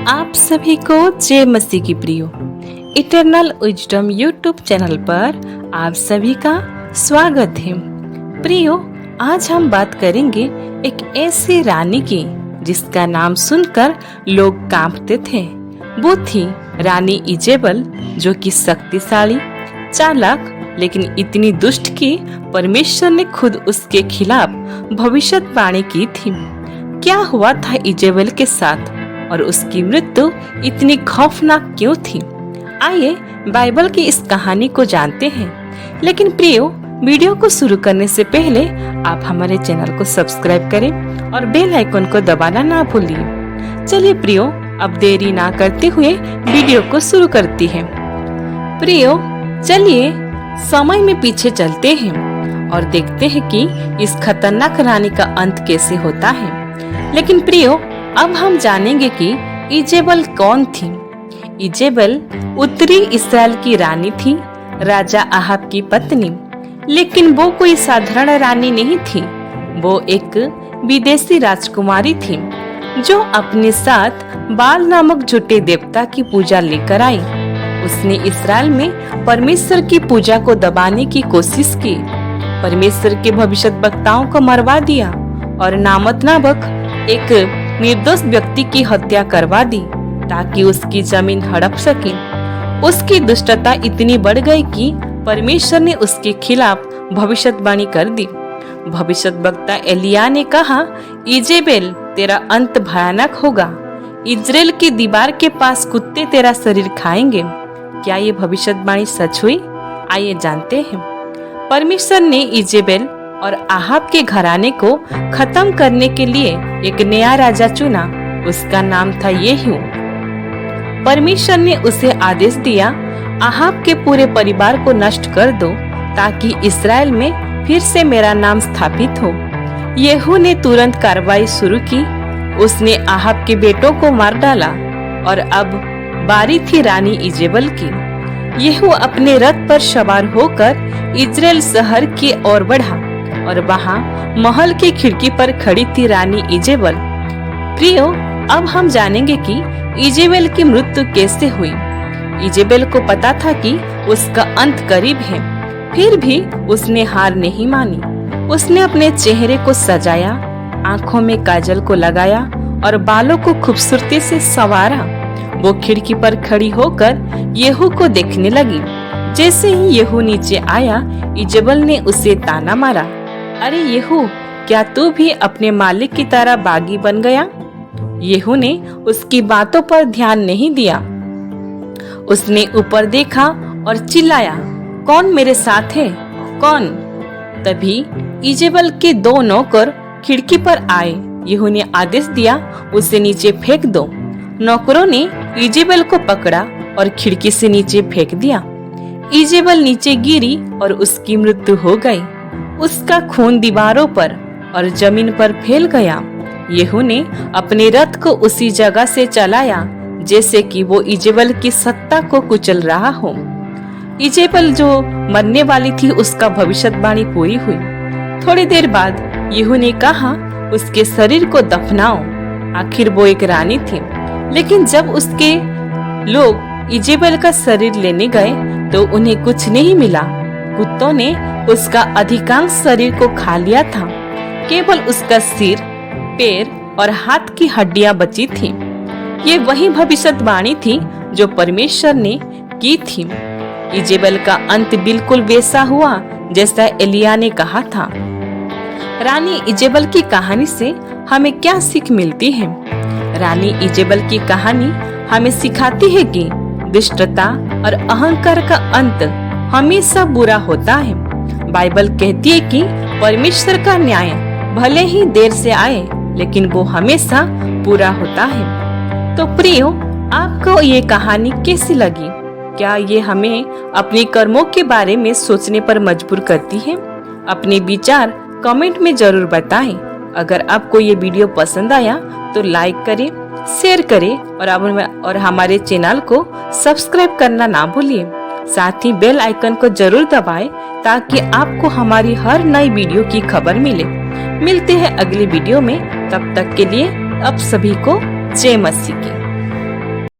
आप सभी को जय मसीह की प्रियो इटर्नल विजडम यूट्यूब चैनल पर आप सभी का स्वागत है। प्रियो, आज हम बात करेंगे एक ऐसी रानी की जिसका नाम सुनकर लोग कांपते थे। वो थी रानी इजेबल, जो कि शक्तिशाली, चालाक, लेकिन इतनी दुष्ट कि परमेश्वर ने खुद उसके खिलाफ भविष्यवाणी की थी। क्या हुआ था इजेबल के साथ और उसकी मृत्यु इतनी खौफनाक क्यों थी? आइए बाइबल की इस कहानी को जानते हैं। लेकिन प्रियो, वीडियो को शुरू करने से पहले आप हमारे चैनल को सब्सक्राइब करें और बेल आइकन को दबाना ना भूलिए। चलिए प्रियो, अब देरी ना करते हुए वीडियो को शुरू करती हैं। प्रियो, चलिए समय में पीछे चलते हैं और देखते हैं कि इस खतरनाक रानी का अंत कैसे होता है। लेकिन प्रियो, अब हम जानेंगे कि इजेबल कौन थी। इजेबल उत्तरी इस्राएल की रानी थी, राजा आहाब की पत्नी। लेकिन वो कोई साधारण रानी नहीं थी। वो एक विदेशी राजकुमारी थी जो अपने साथ बाल नामक झूठे देवता की पूजा लेकर आई। उसने इस्राएल में परमेश्वर की पूजा को दबाने की कोशिश की, परमेश्वर के भविष्यद्वक्ताओं को मरवा दिया और नामत नामक एक निर्दोष व्यक्ति की हत्या करवा दी ताकि उसकी जमीन हड़प सके। उसकी दुष्टता इतनी बढ़ गई कि परमेश्वर ने उसके खिलाफ भविष्यवाणी कर दी। भविष्यद्वक्ता एलिया ने कहा, इजेबेल, तेरा अंत भयानक होगा। इजराइल की दीवार के पास कुत्ते तेरा शरीर खाएंगे। क्या ये भविष्यवाणी सच हुई? आइए जानते हैं। परमेश्वर ने इजेबेल और आहाब के घराने को खत्म करने के लिए एक नया राजा चुना। उसका नाम था येहू। परमेश्वर ने उसे आदेश दिया, आहाब के पूरे परिवार को नष्ट कर दो ताकि इस्राएल में फिर से मेरा नाम स्थापित हो। येहू ने तुरंत कार्रवाई शुरू की। उसने आहाब के बेटों को मार डाला और अब बारी थी रानी इजेबल की। येहू अपने रथ पर सवार होकर इजराइल शहर की ओर बढ़ा और वहाँ महल की खिड़की पर खड़ी थी रानी इजेबल। प्रियो, अब हम जानेंगे कि इजेबल की मृत्यु कैसे हुई। इजेबल को पता था कि उसका अंत करीब है, फिर भी उसने हार नहीं मानी। उसने अपने चेहरे को सजाया, आंखों में काजल को लगाया और बालों को खूबसूरती से संवारा। वो खिड़की पर खड़ी होकर येहू को देखने लगी। जैसे ही येहू नीचे आया, इजेबल ने उसे ताना मारा, अरे येहू, क्या तू भी अपने मालिक की तरह बागी बन गया? येहू ने उसकी बातों पर ध्यान नहीं दिया। उसने ऊपर देखा और चिल्लाया, कौन मेरे साथ है? कौन? तभी इजेबल के दो नौकर खिड़की पर आए। येहू ने आदेश दिया, उसे नीचे फेंक दो। नौकरों ने इजेबल को पकड़ा और खिड़की से नीचे फेंक दिया। इजेबल नीचे गिरी और उसकी मृत्यु हो गई। उसका खून दीवारों पर और जमीन पर फैल गया। येहू ने अपने रथ को उसी जगह से चलाया जैसे कि वो इजेबल की सत्ता को कुचल रहा हो। इजेबल जो मरने वाली थी, उसका भविष्यवाणी पूरी हुई। थोड़ी देर बाद येहू ने कहा, उसके शरीर को दफनाओ। आखिर वो एक रानी थी। लेकिन जब उसके लोग इजेबल का शरीर लेने गए तो उन्हें कुछ नहीं मिला। कुत्तों ने उसका अधिकांश शरीर को खा लिया था। केवल उसका सिर, पैर और हाथ की हड्डियां बची थीं। ये वही भविष्यवाणी थी जो परमेश्वर ने की थी। इजेबल का अंत बिल्कुल वैसा हुआ जैसा एलिया ने कहा था। रानी इजेबल की कहानी से हमें क्या सीख मिलती है? रानी इजेबल की कहानी हमें सिखाती है कि दुष्टता और अहंकार का अंत हमेशा बुरा होता है। बाइबल कहती है कि परमेश्वर का न्याय भले ही देर से आए, लेकिन वो हमेशा पूरा होता है। तो प्रियो, आपको ये कहानी कैसी लगी? क्या ये हमें अपने कर्मों के बारे में सोचने पर मजबूर करती है? अपने विचार कमेंट में जरूर बताएं। अगर आपको ये वीडियो पसंद आया तो लाइक करें, शेयर करें और हमारे चैनल को सब्सक्राइब करना ना भूलिए। साथ ही बेल आइकन को जरूर दबाएं ताकि आपको हमारी हर नई वीडियो की खबर मिले। मिलते हैं अगली वीडियो में। तब तक के लिए आप सभी को जय मसीह की।